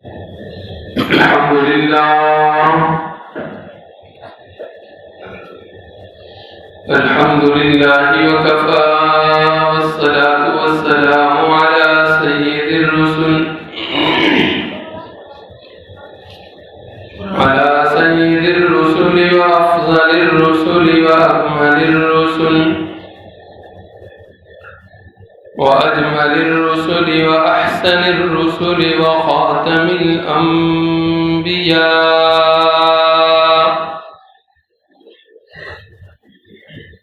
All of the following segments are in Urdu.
الحمد لله وكفى والصلاة والسلام على سيد الرسل وأفضل الرسل وأكمل الرسل وأجمل الرسل وأحسن الرسل وخاتم الأنبياء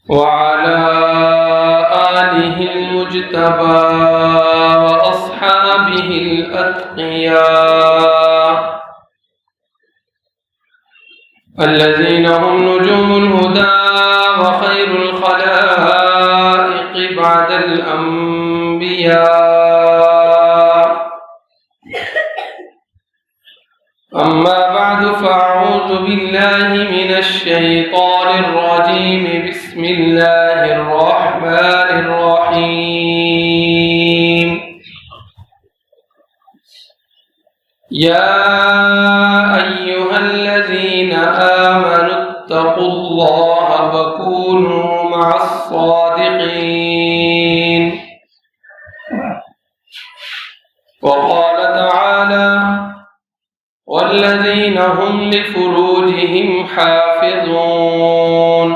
وعلى آله المجتبى وأصحابه الأتقياء الذين هم نجوم الهدى وخير الخلائق بعد الأنبياء. أما بعد فأعوذ بالله من الشيطان الرجيم. بسم الله الرحمن الرحيم. يا أيها الذين آمنوا اتقوا الله وكونوا مع الصادقين. وقال تعالى: والذين هم لفروجهم حافظون.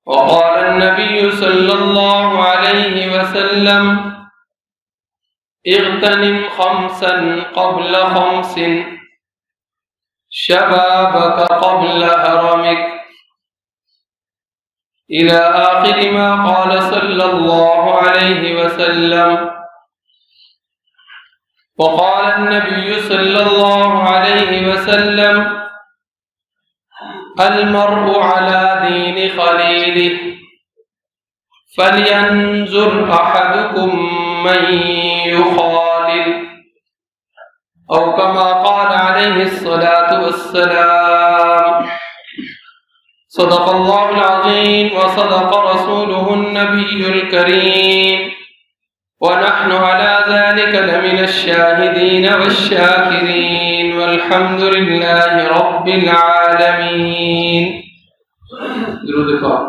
وقال النبي صلى الله عليه وسلم: اغتنم خمسا قبل خمس، شبابك قبل هرمك، إلى آخر ما قال صلى الله عليه وسلم. وقال النبي صلى الله عليه وسلم: المرء على دين خليله، فلينظر أحدكم من يخالل، أو كما قال عليه الصلاة والسلام. صدق الله العظيم وصدق رسوله النبي الكريم، ونحن على ذلك لمن الشاهدين والشاكرين، والحمد لله رب العالمين. درود پاک.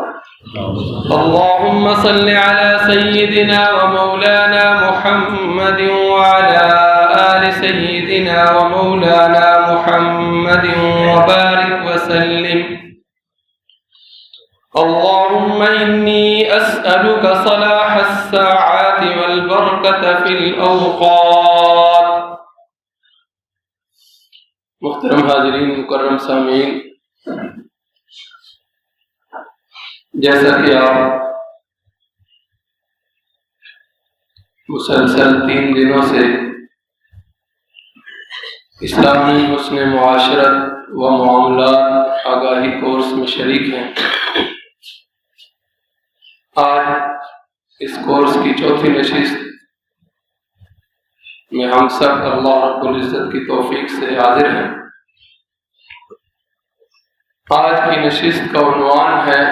اللهم صل على سيدنا ومولانا محمد وعلى آل سيدنا ومولانا محمد وبارك وسلم. اللهم إني أسألك صلاح الساعات والبركة في الأوقات. محترم حاضرین، مکرم سامعین، جیسا کہ آپ مسلسل 3 دنوں سے اسلامی حسن معاشرت و معاملات آگاہی کورس میں شریک ہیں، آج اس کورس کی 4تھی نشست میں ہم سب اللہ رب العزت کی توفیق سے حاضر ہیں۔ آج کی نشست کا عنوان ہے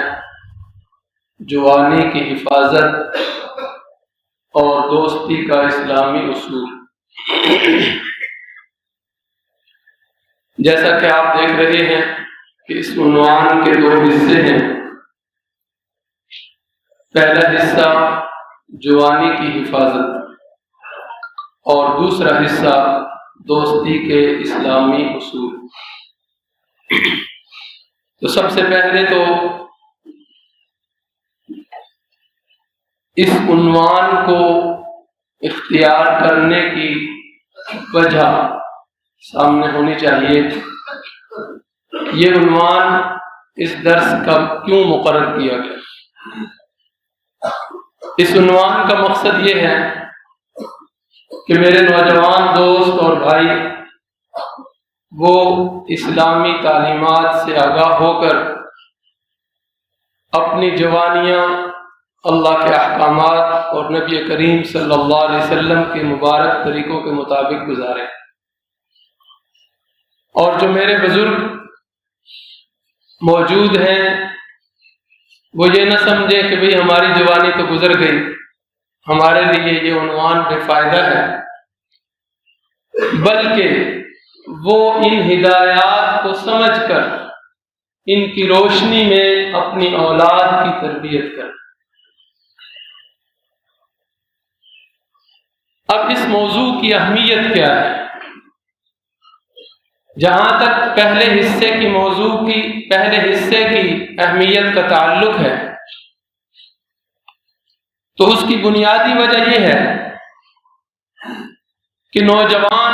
جوانی کی حفاظت اور دوستی کا اسلامی اصول۔ جیسا کہ آپ دیکھ رہے ہیں کہ اس عنوان کے 2 حصے ہیں۔ پہلا حصہ جوانی کی حفاظت اور دوسرا حصہ دوستی کے اسلامی اصول۔ تو سب سے پہلے تو اس عنوان کو اختیار کرنے کی وجہ سامنے ہونی چاہیے۔ یہ عنوان اس درس کا کیوں مقرر کیا گیا؟ اس عنوان کا مقصد یہ ہے کہ میرے نوجوان دوست اور بھائی وہ اسلامی تعلیمات سے آگاہ ہو کر اپنی جوانیاں اللہ کے احکامات اور نبی کریم صلی اللہ علیہ وسلم کے مبارک طریقوں کے مطابق گزاریں، اور جو میرے بزرگ موجود ہیں وہ یہ نہ سمجھیں کہ بھئی ہماری جوانی تو گزر گئی، ہمارے لیے یہ عنوان بے فائدہ ہے، بلکہ وہ ان ہدایات کو سمجھ کر ان کی روشنی میں اپنی اولاد کی تربیت کریں۔ اب اس موضوع کی اہمیت کیا ہے؟ جہاں تک پہلے حصے کی اہمیت کا تعلق ہے تو اس کی بنیادی وجہ یہ ہے کہ نوجوان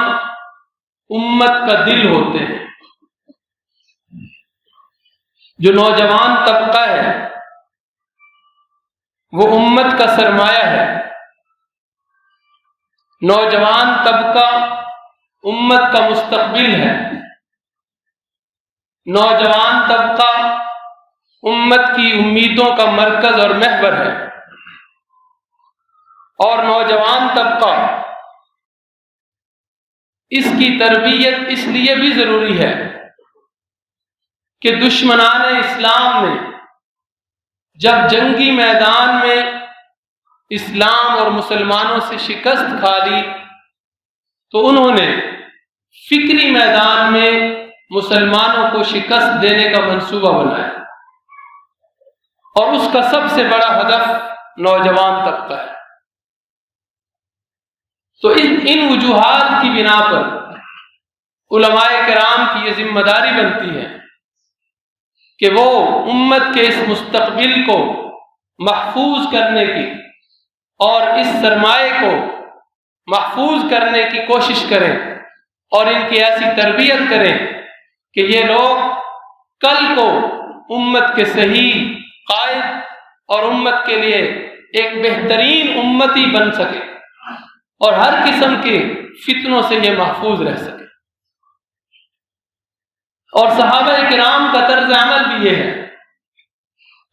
امت کا دل ہوتے ہیں۔ جو نوجوان طبقہ ہے وہ امت کا سرمایہ ہے۔ نوجوان طبقہ امت کا مستقبل ہے۔ نوجوان طبقہ امت کی امیدوں کا مرکز اور محور ہے، اور نوجوان طبقہ اس کی تربیت اس لیے بھی ضروری ہے کہ دشمنان اسلام نے جب جنگی میدان میں اسلام اور مسلمانوں سے شکست کھا لی تو انہوں نے فکری میدان میں مسلمانوں کو شکست دینے کا منصوبہ بنایا، اور اس کا سب سے بڑا ہدف نوجوان طبقہ ہے۔ تو ان وجوہات کی بنا پر علماء کرام کی یہ ذمہ داری بنتی ہے کہ وہ امت کے اس مستقبل کو محفوظ کرنے کی اور اس سرمایہ کو محفوظ کرنے کی کوشش کریں، اور ان کی ایسی تربیت کریں کہ یہ لوگ کل کو امت کے صحیح قائد اور امت کے لیے ایک بہترین امتی بن سکے اور ہر قسم کے فتنوں سے یہ محفوظ رہ سکے۔ اور صحابہ کرام کا طرز عمل بھی یہ ہے۔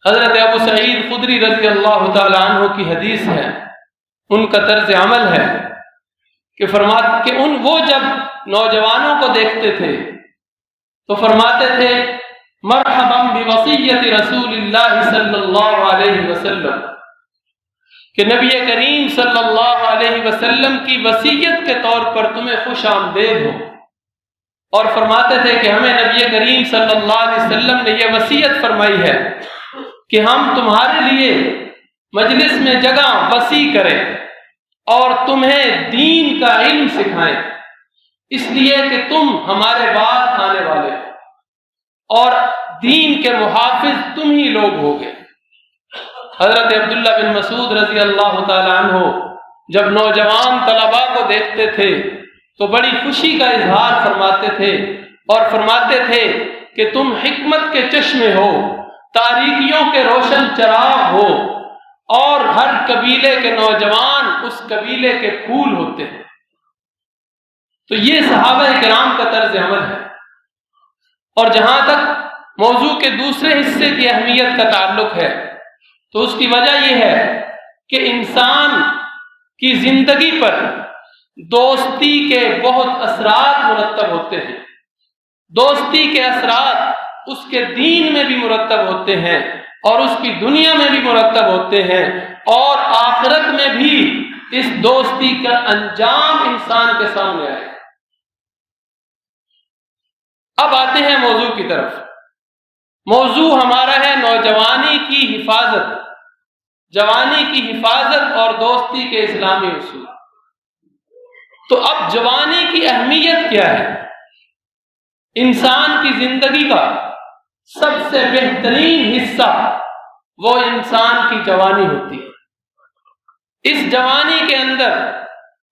حضرت ابو سعید خدری رضی اللہ تعالی عنہ کی حدیث ہے، ان کا طرز عمل ہے کہ وہ جب نوجوانوں کو دیکھتے تھے تو فرماتے تھے مرحبا بوصیت رسول اللہ صلی اللہ علیہ وسلم، کہ نبی کریم صلی اللہ علیہ وسلم کی وصیت کے طور پر تمہیں خوش آمدید ہو۔ اور فرماتے تھے کہ ہمیں نبی کریم صلی اللہ علیہ وسلم نے یہ وصیت فرمائی ہے کہ ہم تمہارے لیے مجلس میں جگہ وسیع کریں اور تمہیں دین کا علم سکھائیں، اس لیے کہ تم ہمارے بعد آنے والے ہو اور دین کے محافظ تم ہی لوگ ہوگے۔ حضرت عبداللہ بن مسعود رضی اللہ تعالی عنہ جب نوجوان طلباء کو دیکھتے تھے تو بڑی خوشی کا اظہار فرماتے تھے اور فرماتے تھے کہ تم حکمت کے چشمے ہو، تاریکیوں کے روشن چراغ ہو، اور ہر قبیلے کے نوجوان اس قبیلے کے پھول ہوتے ہیں۔ تو یہ صحابہ کرام کا طرز عمل ہے۔ اور جہاں تک موضوع کے دوسرے حصے کی اہمیت کا تعلق ہے تو اس کی وجہ یہ ہے کہ انسان کی زندگی پر دوستی کے بہت اثرات مرتب ہوتے ہیں۔ دوستی کے اثرات اس کے دین میں بھی مرتب ہوتے ہیں اور اس کی دنیا میں بھی مرتب ہوتے ہیں، اور آخرت میں بھی اس دوستی کا انجام انسان کے سامنے آئے۔ اب آتے ہیں موضوع کی طرف۔ موضوع ہمارا ہے نوجوانی کی حفاظت، جوانی کی حفاظت اور دوستی کے اسلامی اصول۔ تو اب جوانی کی اہمیت کیا ہے؟ انسان کی زندگی کا سب سے بہترین حصہ وہ انسان کی جوانی ہوتی ہے۔ اس جوانی کے اندر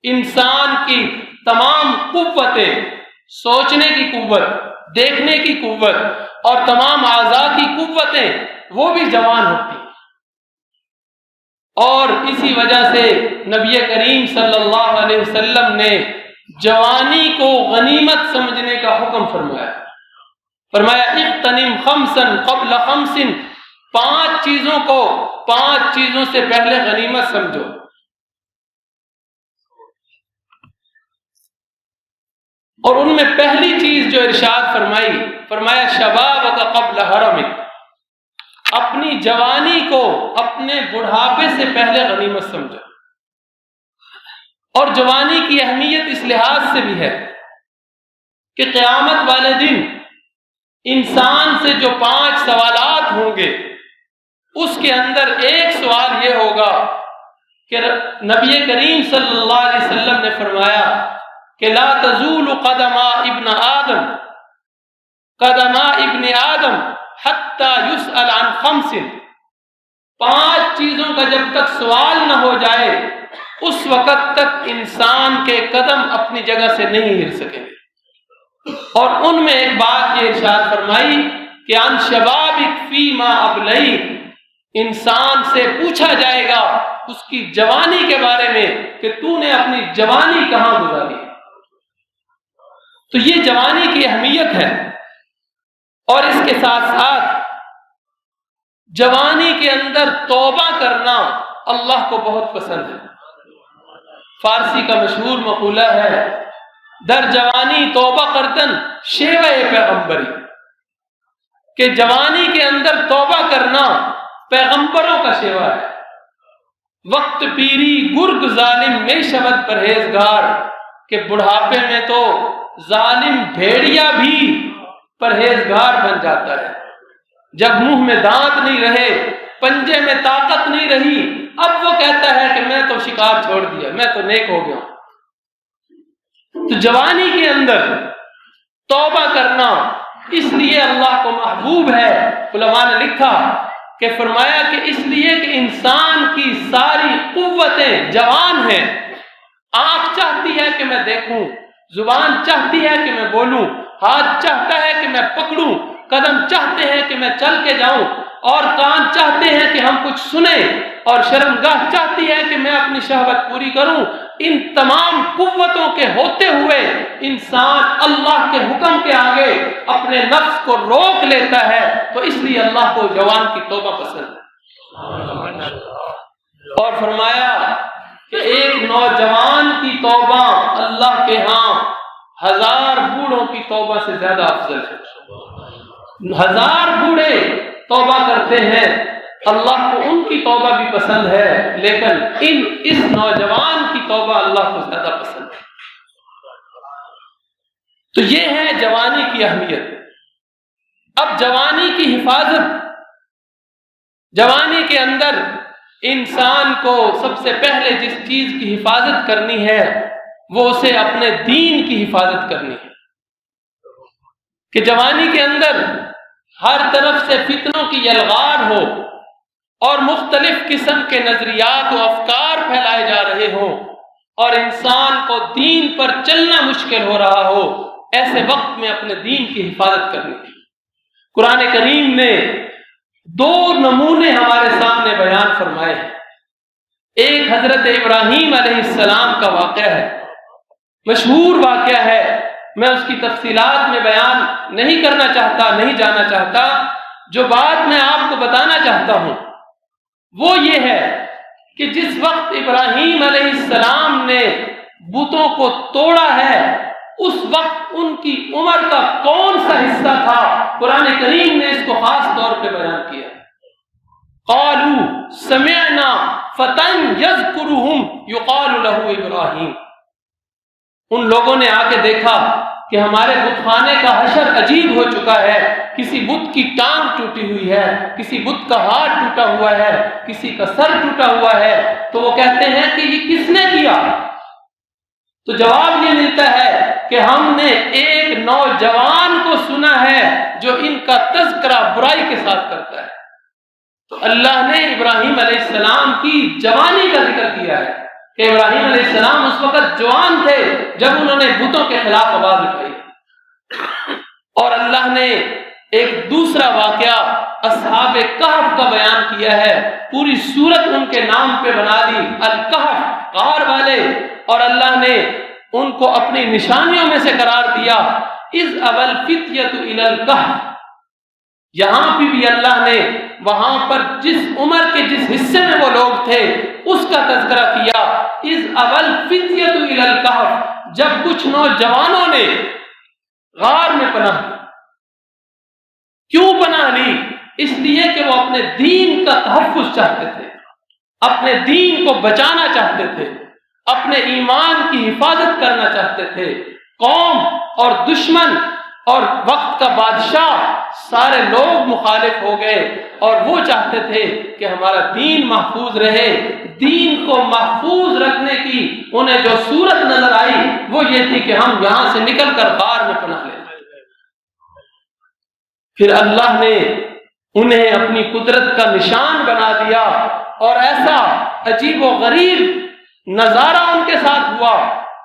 انسان کی تمام قوتیں، سوچنے کی قوت، دیکھنے کی قوت اور تمام اعضاء کی قوتیں وہ بھی جوان ہوتی ہیں، اور اسی وجہ سے نبی کریم صلی اللہ علیہ وسلم نے جوانی کو غنیمت سمجھنے کا حکم فرمایا اغتنم خمسا قبل خمس، 5 چیزوں کو 5 چیزوں سے پہلے غنیمت سمجھو۔ اور ان میں پہلی چیز جو ارشاد فرمایا شبابک قبل حرمک، اپنی جوانی کو اپنے بڑھاپے سے پہلے غنیمت سمجھو۔ اور جوانی کی اہمیت اس لحاظ سے سے بھی ہے کہ قیامت والے دن انسان سے جو 5 سوالات ہوں گے اس کے اندر ایک سوال یہ ہوگا کہ نبی کریم صلی اللہ علیہ وسلم نے فرمایا کہ لا تزول قدما ابن آدم حتی یسأل عن 5، 5 چیزوں کا جب تک سوال نہ ہو جائے اس وقت تک انسان کے قدم اپنی جگہ سے نہیں ہل سکیں گے۔ اور ان میں ایک بات یہ ارشاد فرمائی کہ عن شبابک فیما ابلیت، انسان سے پوچھا جائے گا اس کی جوانی کے بارے میں کہ تو نے اپنی جوانی کہاں گزاری۔ تو یہ جوانی کی اہمیت ہے، اور اس کے ساتھ ساتھ جوانی کے اندر توبہ کرنا اللہ کو بہت پسند ہے۔ فارسی کا مشہور مقولہ ہے در جوانی توبہ کردن شیوہ پیغمبری، کہ جوانی کے اندر توبہ کرنا پیغمبروں کا شیوہ ہے۔ وقت پیری گرگ ظالم میں شبد پرہیزگار، کہ بڑھاپے میں تو ظالم بھیڑیا بھی پرہیزگار بن جاتا ہے۔ جب منہ میں دانت نہیں رہے، پنجے میں طاقت نہیں رہی، اب وہ کہتا ہے کہ میں تو شکار چھوڑ دیا، میں تو نیک ہو گیا۔ تو جوانی کے اندر توبہ کرنا اس لیے اللہ کو محبوب ہے۔ علماء نے لکھا کہ فرمایا کہ اس لیے کہ انسان کی ساری قوتیں جوان ہیں، آنکھ چاہتی ہے کہ میں دیکھوں، زبان چاہتی ہے کہ میں بولوں، ہاتھ چاہتا ہے کہ میں پکڑوں، قدم چاہتے ہیں کہ میں چل کے جاؤں، اور کان چاہتے ہیں کہ ہم کچھ سنیں، اور شرمگاہ چاہتی ہے کہ میں اپنی شہوت پوری کروں۔ ان تمام قوتوں کے ہوتے ہوئے انسان اللہ کے حکم کے آگے اپنے نفس کو روک لیتا ہے، تو اس لیے اللہ کو جوان کی توبہ پسند ہے۔ اور فرمایا کہ ایک نوجوان کی توبہ اللہ کے ہاں 1000 بوڑھوں کی توبہ سے زیادہ افضل ہے۔ 1000 بوڑھے توبہ کرتے ہیں، اللہ کو ان کی توبہ بھی پسند ہے، لیکن اس نوجوان کی توبہ اللہ کو زیادہ پسند ہے۔ تو یہ ہے جوانی کی اہمیت۔ اب جوانی کی حفاظت، جوانی کے اندر انسان کو سب سے پہلے جس چیز کی حفاظت کرنی ہے وہ اسے اپنے دین کی حفاظت کرنی ہے، کہ جوانی کے اندر ہر طرف سے فتنوں کی یلغار ہو اور مختلف قسم کے نظریات و افکار پھیلائے جا رہے ہوں، اور انسان کو دین پر چلنا مشکل ہو رہا ہو، ایسے وقت میں اپنے دین کی حفاظت کرنی ہے۔ قرآن کریم نے 2 نمونے ہمارے سامنے بیان فرمائے ہیں۔ ایک حضرت ابراہیم علیہ السلام کا واقعہ ہے، مشہور واقعہ ہے، میں اس کی تفصیلات میں بیان نہیں کرنا چاہتا، نہیں جانا چاہتا۔ جو بات میں آپ کو بتانا چاہتا ہوں وہ یہ ہے کہ جس وقت ابراہیم علیہ السلام نے بتوں کو توڑا ہے، اس وقت ان کی عمر کا کون سا حصہ تھا، قرآن کریم نے اس کو خاص طور پہ بیان کیا۔ قالوا سمعنا فتى يذكرهم يقال له ابراہیم، ان لوگوں نے آ کے دیکھا کہ ہمارے بت خانے کا حشر عجیب ہو چکا ہے، کسی بت کی ٹانگ ٹوٹی ہوئی ہے، کسی بت کا ہاتھ ٹوٹا ہوا ہے، کسی کا سر ٹوٹا ہوا ہے، تو وہ کہتے ہیں کہ یہ کس نے کیا؟ تو جواب یہ ملتا ہے کہ ہم نے ایک نوجوان کو سنا ہے جو ان کا تذکرہ برائی کے ساتھ کرتا ہے۔ تو اللہ نے ابراہیم علیہ السلام کی جوانی کا ذکر کیا ہے کہ ابراہیم علیہ السلام اس وقت جوان تھے جب انہوں نے بتوں کے خلاف آواز اٹھائی۔ اور اللہ نے ایک دوسرا واقعہ اصحاب کہف کا بیان کیا ہے، پوری سورت ان کے نام پہ بنا دی، الکہف، غار والے، اور اللہ نے ان کو اپنی نشانیوں میں سے قرار دیا۔ اذ اوى الفتية الى الكهف، یہاں پہ بھی اللہ نے وہاں پر جس عمر کے جس حصے میں وہ لوگ تھے اس کا تذکرہ کیا۔ اذ اوى الفتية الى الكهف، جب کچھ نوجوانوں نے غار میں پناہ لی۔ کیوں پناہ لی؟ اس لیے کہ وہ اپنے دین کا تحفظ چاہتے تھے، اپنے دین کو بچانا چاہتے تھے، اپنے ایمان کی حفاظت کرنا چاہتے تھے. قوم اور دشمن اور وقت کا بادشاہ سارے لوگ مخالف ہو گئے اور وہ چاہتے تھے کہ ہمارا دین محفوظ رہے. دین کو محفوظ رکھنے کی انہیں جو صورت نظر آئی وہ یہ تھی کہ ہم یہاں سے نکل کر غار میں پناہ لیں. پھر اللہ نے انہیں اپنی قدرت کا نشان بنا دیا اور ایسا عجیب و غریب نظارہ ان کے ساتھ ہوا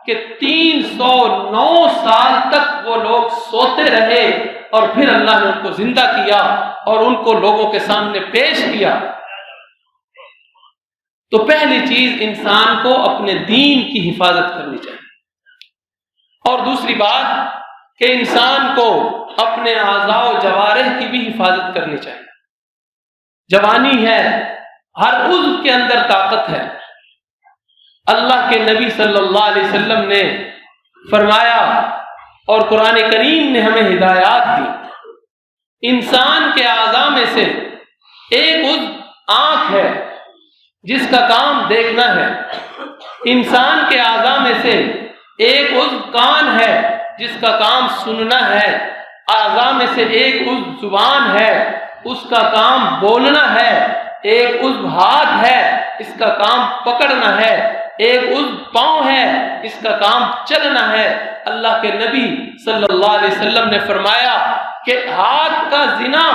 کہ 309 سال تک وہ لوگ سوتے رہے اور پھر اللہ نے ان کو زندہ کیا اور ان کو لوگوں کے سامنے پیش کیا. تو پہلی چیز انسان کو اپنے دین کی حفاظت کرنی چاہیے. اور دوسری بات کہ انسان کو اپنے اعضاء و جوارح کی بھی حفاظت کرنی چاہیے. جوانی ہے، ہر عضو کے اندر طاقت ہے. اللہ کے نبی صلی اللہ علیہ وسلم نے فرمایا اور قرآن کریم نے ہمیں ہدایات دی، انسان کے اعضاء میں سے ایک عضو آنکھ ہے جس کا کام دیکھنا ہے، انسان کے اعضاء میں سے ایک عضو کان ہے جس کا کام سننا ہے، اعضاء میں سے ایک عضو زبان ہے اس کا کام بولنا ہے، ایک عضو ہاتھ ہے اس کا کام پکڑنا ہے، ایک عضو پاؤں ہے اس کا کام چلنا ہے. اللہ کے نبی صلی اللہ علیہ وسلم نے فرمایا کہ ہاتھ کا زنا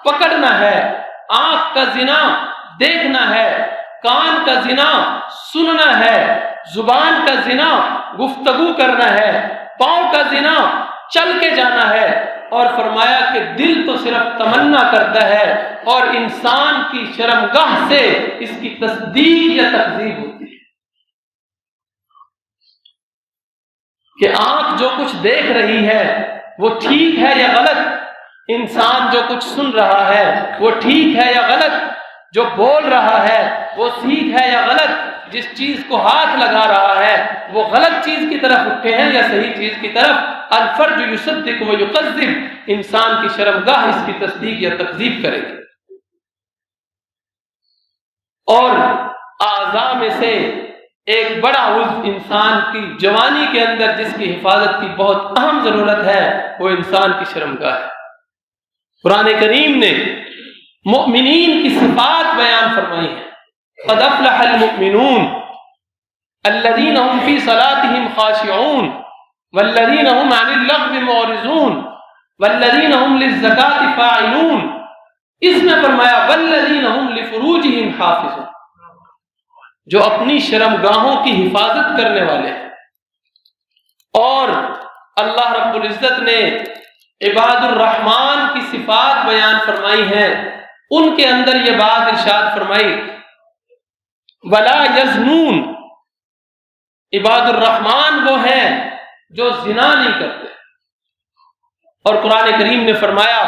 پکڑنا ہے، آنکھ کا زنا دیکھنا ہے، کان کا زنا سننا ہے، زبان کا زنا گفتگو کرنا ہے، پاؤں کا زنا چل کے جانا ہے. اور فرمایا کہ دل تو صرف تمنا کرتا ہے اور انسان کی شرمگاہ سے اس کی تصدیق یا تکذیب ہوتی ہے. کہ آنکھ جو کچھ دیکھ رہی ہے وہ ٹھیک ہے یا غلط، انسان جو کچھ سن رہا ہے وہ ٹھیک ہے یا غلط، جو بول رہا ہے وہ ٹھیک ہے یا غلط، جس چیز کو ہاتھ لگا رہا ہے وہ غلط چیز کی طرف اٹھے ہیں یا صحیح چیز کی طرف. الفرج یصدق و یکذب، انسان کی شرمگاہ اس کی تصدیق یا تکذیب کرے گی. اور اعضاء میں سے ایک بڑا عضو انسان کی جوانی کے اندر جس کی حفاظت کی بہت اہم ضرورت ہے وہ انسان کی شرمگاہ ہے. قرآن کریم نے مؤمنین کی صفات بیان فرمائی ہیں. قد افلح المؤمنون الذين هم في صلاتهم خاشعون والذين هم عن اللغو معرضون والذين هم للزكاة فاعلون. اس میں فرمایا والذين هم لفروجهم حافظون، جو اپنی شرمگاہوں کی حفاظت کرنے والے ہیں. اور اللہ رب العزت نے عباد الرحمن کی صفات بیان فرمائی ہیں، ان کے اندر یہ بات ارشاد فرمائی ولا یزنون. عباد الرحمن وہ ہیں جو زنا نہیں کرتے. اور قرآن کریم نے فرمایا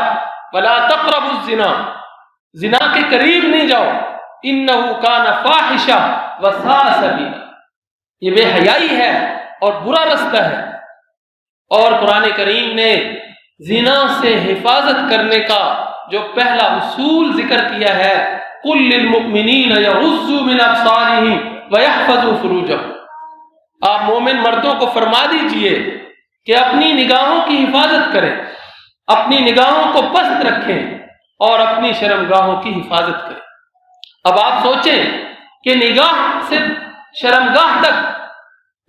ولا تقربوا الزنا، زنا کے قریب نہیں جاؤ، انہ کان فاحشہ وساء سبیلا، یہ بے حیائی ہے اور برا رستہ ہے. اور قرآن کریم نے زنا سے حفاظت کرنے کا جو پہلا اصول ذکر کیا ہے قل للمؤمنین یغضوا من ابصارہم ویحفظوا فروجہم، آپ مومن مردوں کو فرما دیجئے کہ اپنی نگاہوں کی حفاظت کریں، اپنی نگاہوں کو پست رکھیں اور اپنی شرمگاہوں کی حفاظت کریں. اب آپ سوچیں کہ نگاہ سے شرمگاہ تک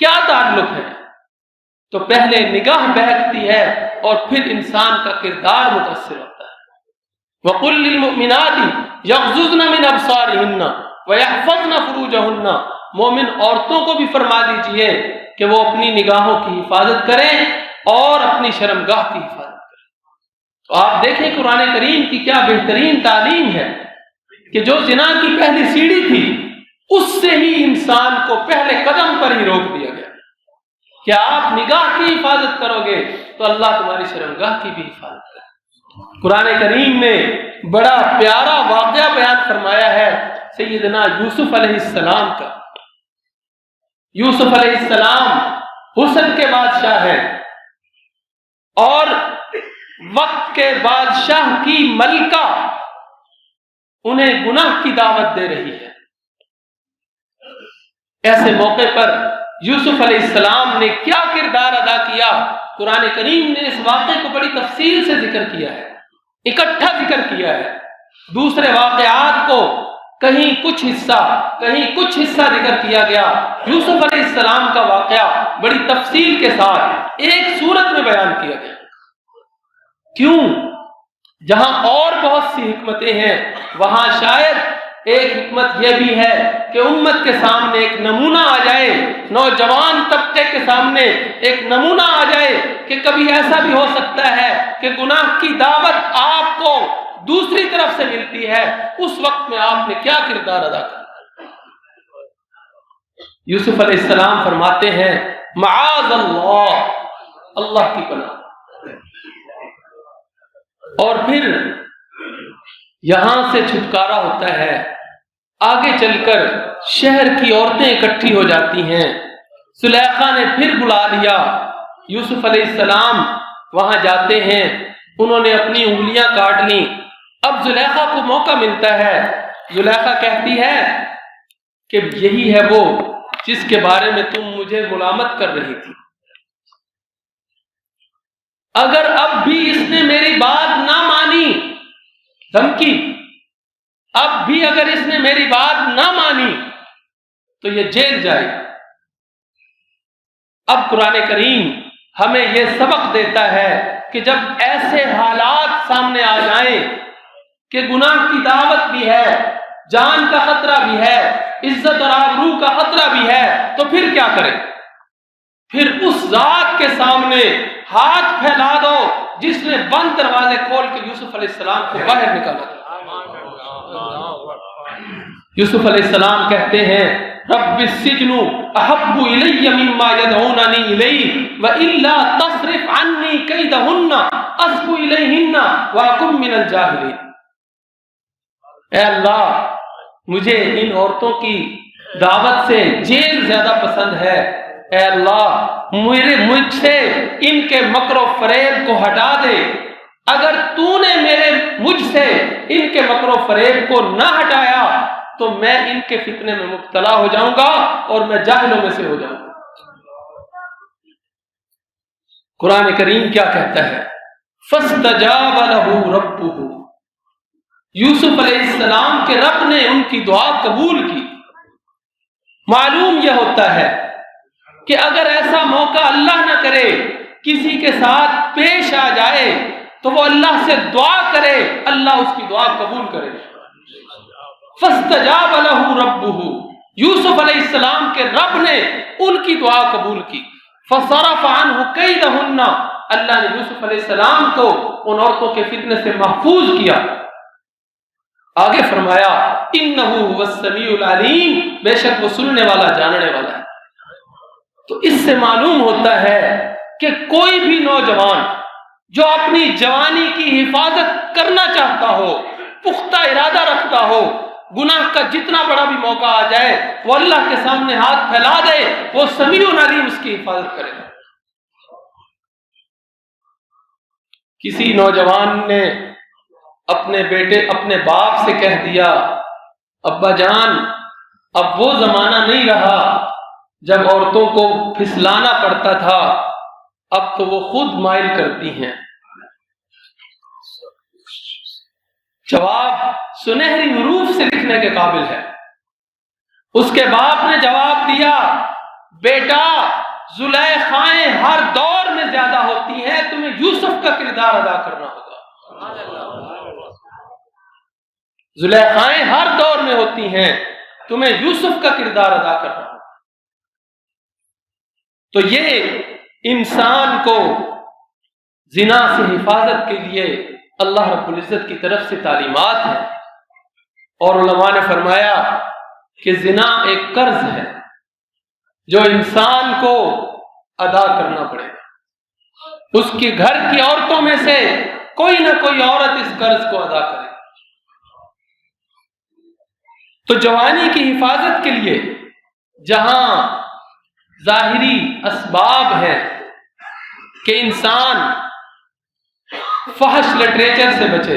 کیا تعلق ہے؟ تو پہلے نگاہ بہکتی ہے اور پھر انسان کا کردار متاثر ہوتا ہے. وَقُلْ لِلْمُؤْمِنَاتِ يَغْضُضْنَ مِنْ أَبْصَارِهِنَّ وَيَحْفَظْنَ فُرُوجَهُنَّ، مومن عورتوں کو بھی فرما دیجئے کہ وہ اپنی نگاہوں کی حفاظت کریں اور اپنی شرمگاہ کی حفاظت کریں. تو آپ دیکھیں قرآن کریم کی کیا بہترین تعلیم ہے کہ جو زنا کی پہلی سیڑھی تھی اس سے ہی انسان کو پہلے قدم پر ہی روک دیا گیا کہ آپ نگاہ کی حفاظت کرو گے تو اللہ تمہاری شرمگاہ کی بھی حفاظت کرے. قرآن کریم نے بڑا پیارا واقعہ بیان فرمایا ہے سیدنا یوسف علیہ السلام کا. یوسف علیہ السلام حسن کے بادشاہ ہیں اور وقت کے بادشاہ کی ملکہ انہیں گناہ کی دعوت دے رہی ہے. ایسے موقع پر یوسف علیہ السلام نے کیا کردار ادا کیا، قرآن کریم نے اس واقعے کو بڑی تفصیل سے ذکر کیا ہے، اکٹھا ذکر کیا ہے۔ دوسرے واقعات کو کہیں کچھ حصہ ذکر کیا گیا، یوسف علیہ السلام کا واقعہ بڑی تفصیل کے ساتھ ایک سورت میں بیان کیا گیا۔ کیوں؟ جہاں اور بہت سی حکمتیں ہیں، وہاں شاید ایک حکمت یہ بھی ہے کہ امت کے سامنے ایک نمونہ آ جائے، نوجوان طبقے کے سامنے ایک نمونہ آ جائے کہ کبھی ایسا بھی ہو سکتا ہے کہ گناہ کی دعوت آپ کو دوسری طرف سے ملتی ہے، اس وقت میں آپ نے کیا کردار ادا کرنا۔ یوسف علیہ السلام فرماتے ہیں معاذ اللہ، اللہ کی پناہ۔ اور پھر یہاں سے چھٹکارا ہوتا ہے، آگے چل کر شہر کی عورتیں اکٹھی ہو جاتی ہیں، زلیخا نے پھر بلا لیا، یوسف علیہ السلام وہاں جاتے ہیں، انہوں نے اپنی انگلیاں کاٹ لیں۔ اب زلیخا کو موقع ملتا ہے، زلیخا کہتی ہے کہ یہی ہے وہ جس کے بارے میں تم مجھے ملامت کر رہی تھی، اگر اب بھی اس نے میری بات نہ مانی، دھمکی، اب بھی اگر اس نے میری بات نہ مانی تو یہ جیل جائے گا۔ اب قرآن کریم ہمیں یہ سبق دیتا ہے کہ جب ایسے حالات سامنے آ جائیں کہ گناہ کی دعوت بھی ہے، جان کا خطرہ بھی ہے، عزت اور آبرو کا خطرہ بھی ہے، تو پھر کیا کریں؟ پھر اس ذات کے سامنے ہاتھ پھیلا دو جس نے بند دروازے کھول کے یوسف علیہ السلام کو باہر نکالا تھا۔ یوسف علیہ السلام کہتے ہیں رب السجن احب الی مما یدعوننی الیہ والا تصرف عنی کیدہن اصب الیہن واکن من الجاہلین۔ اے اللہ، مجھے ان عورتوں کی دعوت سے جیل زیادہ پسند ہے، اے اللہ مجھ سے ان کے مکر و فریب کو ہٹا دے، اگر تو نے مجھ سے ان کے مکر و فریب کو نہ ہٹایا تو میں ان کے فتنے میں مبتلا ہو جاؤں گا اور میں جاہلوں میں سے ہو جاؤں گا۔ قرآن کریم کیا کہتا ہے؟ فاستجاب له ربه، یوسف علیہ السلام کے رب نے ان کی دعا قبول کی۔ معلوم یہ ہوتا ہے کہ اگر ایسا موقع اللہ نہ کرے کسی کے ساتھ پیش آ جائے تو وہ اللہ سے دعا کرے، اللہ اس کی دعا قبول کرے۔ فاستجاب له ربه، یوسف علیہ السلام کے رب نے ان کی دعا قبول کی۔ فصرف عنه کیدہن، اللہ نے یوسف علیہ السلام کو ان عورتوں کے فتنے سے محفوظ کیا۔ آگے فرمایا انہ هو السمیع العلیم، بے شک وہ سننے والا جاننے والا ہے۔ تو اس سے معلوم ہوتا ہے کہ کوئی بھی نوجوان جو اپنی جوانی کی حفاظت کرنا چاہتا ہو، پختہ ارادہ رکھتا ہو، گناہ کا جتنا بڑا بھی موقع آ جائے وہ اللہ کے سامنے ہاتھ پھیلا دے، وہ سمیع علیم اس کی حفاظت کرے۔ کسی نوجوان نے اپنے باپ سے کہہ دیا ابا جان اب وہ زمانہ نہیں رہا جب عورتوں کو پھسلانا پڑتا تھا، اب تو وہ خود مائل کرتی ہیں۔ جواب سنہری حروف سے لکھنے کے قابل ہے۔ اس کے باپ نے جواب دیا بیٹا زلیخائیں ہر دور میں زیادہ ہوتی ہیں، تمہیں یوسف کا کردار ادا کرنا ہوگا۔ زلیخائیں ہر دور میں ہوتی ہیں، تمہیں یوسف کا کردار ادا کرنا ہوگا۔ تو یہ انسان کو زنا سے حفاظت کے لیے اللہ رب العزت کی طرف سے تعلیمات ہیں، اور علماء نے فرمایا کہ زنا ایک قرض ہے جو انسان کو ادا کرنا پڑے گا۔ اس کے گھر کی عورتوں میں سے کوئی نہ کوئی عورت اس قرض کو ادا کرے۔ تو جوانی کی حفاظت کے لیے جہاں ظاہری اسباب ہیں کہ انسان فحش لٹریچر سے بچے،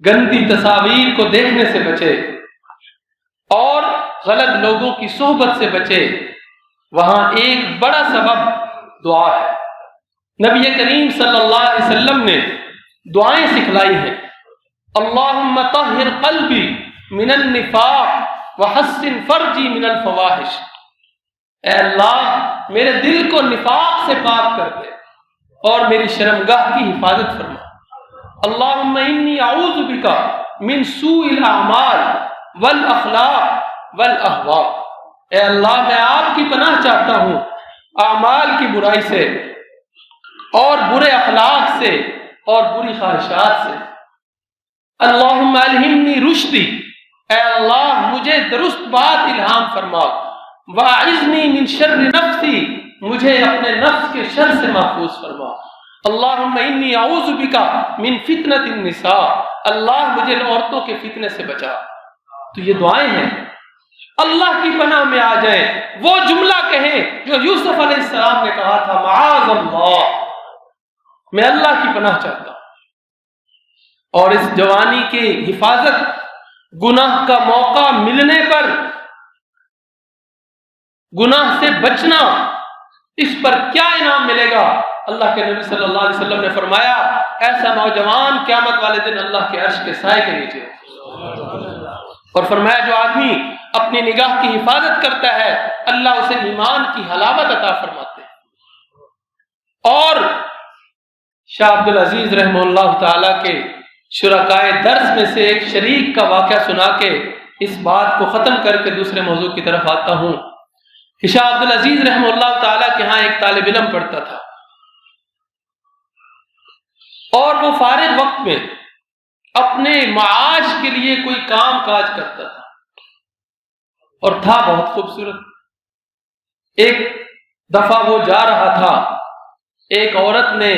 گندی تصاویر کو دیکھنے سے بچے اور غلط لوگوں کی صحبت سے بچے، وہاں ایک بڑا سبب دعا ہے۔ نبی کریم صلی اللہ علیہ وسلم نے دعائیں سکھلائی ہیں۔ اللہم طہر قلبی من النفاق وحسن فرجی من الفواحش، اے اللہ میرے دل کو نفاق سے پاک کر دے اور میری شرمگاہ کی حفاظت فرما۔ اللہم انی اعوذ بک من سوء الاعمال والاخلاق والاہواء، اے اللہ میں آپ کی پناہ چاہتا ہوں اعمال کی برائی سے اور برے اخلاق سے اور بری خواہشات سے۔ اللہم الہمنی رشدی، اے اللہ مجھے درست بات الہام فرما۔ واعذنی من شر نفسی، مجھے اپنے نفس کے شر سے محفوظ فرما۔ اللہم انی اعوذ بک من فتنۃ النساء، اللہ مجھے عورتوں کے فتنے سے بچا۔ تو یہ دعائیں ہیں، اللہ کی پناہ میں آ جائیں، وہ جملہ کہیں جو یوسف علیہ السلام نے کہا تھا، معاذ اللہ، میں اللہ کی پناہ چاہتا ہوں۔ اور اس جوانی کی حفاظت، گناہ کا موقع ملنے پر گناہ سے بچنا، اس پر کیا انعام ملے گا؟ اللہ کے نبی صلی اللہ علیہ وسلم نے فرمایا، ایسا نوجوان قیامت والے دن اللہ کے عرش کے سائے کے نیچے، اور فرمایا جو آدمی اپنی نگاہ کی حفاظت کرتا ہے اللہ اسے ایمان کی حلاوت عطا فرماتے ہیں۔ اور شاہ عبدالعزیز رحمہ اللہ تعالی کے شرکائے درس میں سے ایک شریک کا واقعہ سنا کے اس بات کو ختم کر کے دوسرے موضوع کی طرف آتا ہوں کہ شاہ عبدالعزیز رحمہ اللہ تعالیٰ کے ہاں ایک طالب علم پڑھتا تھا، اور وہ فارغ وقت میں اپنے معاش کے لیے کوئی کام کاج کرتا تھا، اور تھا بہت خوبصورت۔ ایک دفعہ وہ جا رہا تھا، ایک عورت نے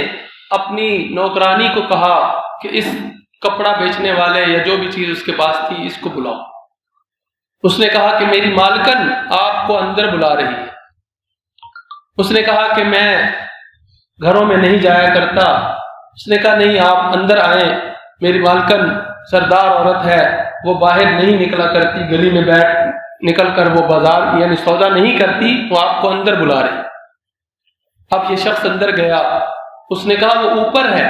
اپنی نوکرانی کو کہا کہ اس کپڑا بیچنے والے یا جو بھی چیز اس کے پاس تھی اس کو بلاؤ۔ اس نے کہا کہ میری مالکن آپ کو اندر بلا رہی ہے۔ اس نے کہا کہ میں گھروں میں نہیں جایا کرتا۔ اس نے کہا نہیں، آپ اندر آئیں، میری مالکن سردار عورت ہے، وہ باہر نہیں نکلا کرتی، گلی میں بیٹھ نکل کر وہ بازار یعنی سودا نہیں کرتی، وہ آپ کو اندر بلا رہی۔ اب یہ شخص اندر گیا، اس نے کہا وہ اوپر ہے،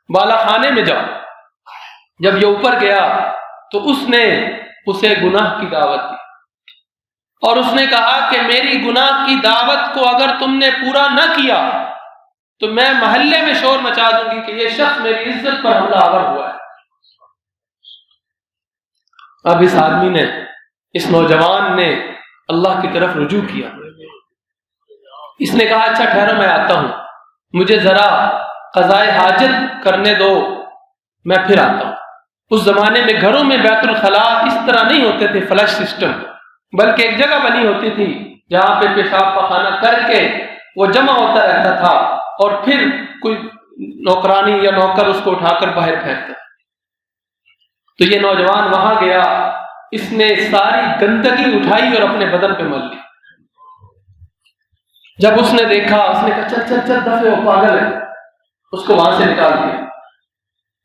بالا خانے میں جاؤ۔ جب یہ اوپر گیا تو اس نے اسے گناہ کی دعوت دی، اور اس نے کہا کہ میری گناہ کی دعوت کو اگر تم نے پورا نہ کیا تو میں محلے میں شور مچا دوں گی کہ یہ شخص میری عزت پر حملہ آور ہوا ہے۔ اب اس آدمی نے، اس نوجوان نے اللہ کی طرف رجوع کیا۔ اس نے کہا اچھا ٹھہرو میں آتا ہوں، مجھے ذرا قضائے حاجت کرنے دو، میں پھر آتا ہوں۔ اس زمانے میں گھروں میں بیت الخلاء اس طرح نہیں ہوتے تھے فلش سسٹم، بلکہ ایک جگہ بنی ہوتی تھی جہاں پہ پیشاب پخانہ کر کے وہ جمع ہوتا رہتا تھا، اور پھر کوئی نوکرانی یا نوکر اس کو اٹھا کر باہر پھینکتا۔ تو یہ نوجوان وہاں گیا، اس نے ساری گندگی اٹھائی اور اپنے بدن پہ مل لی۔ جب اس نے دیکھا، اس نے کہا چل چل چل دفعہ، وہ پاگل ہے، اس کو وہاں سے نکال دیا۔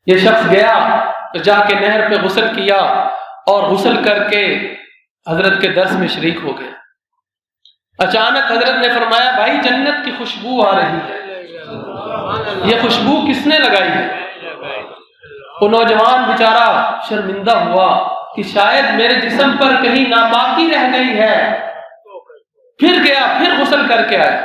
یہ شخص گیا تو جا کے نہر پہ غسل کیا، اور غسل کر کے حضرت کے درس میں شریک ہو گئے۔ اچانک حضرت نے فرمایا بھائی جنت کی خوشبو آ رہی ہے، یہ خوشبو کس نے لگائی ہے؟ وہ نوجوان بیچارہ شرمندہ ہوا کہ شاید میرے جسم پر کہیں ناپاکی رہ گئی ہے۔ پھر گیا، پھر غسل کر کے آیا۔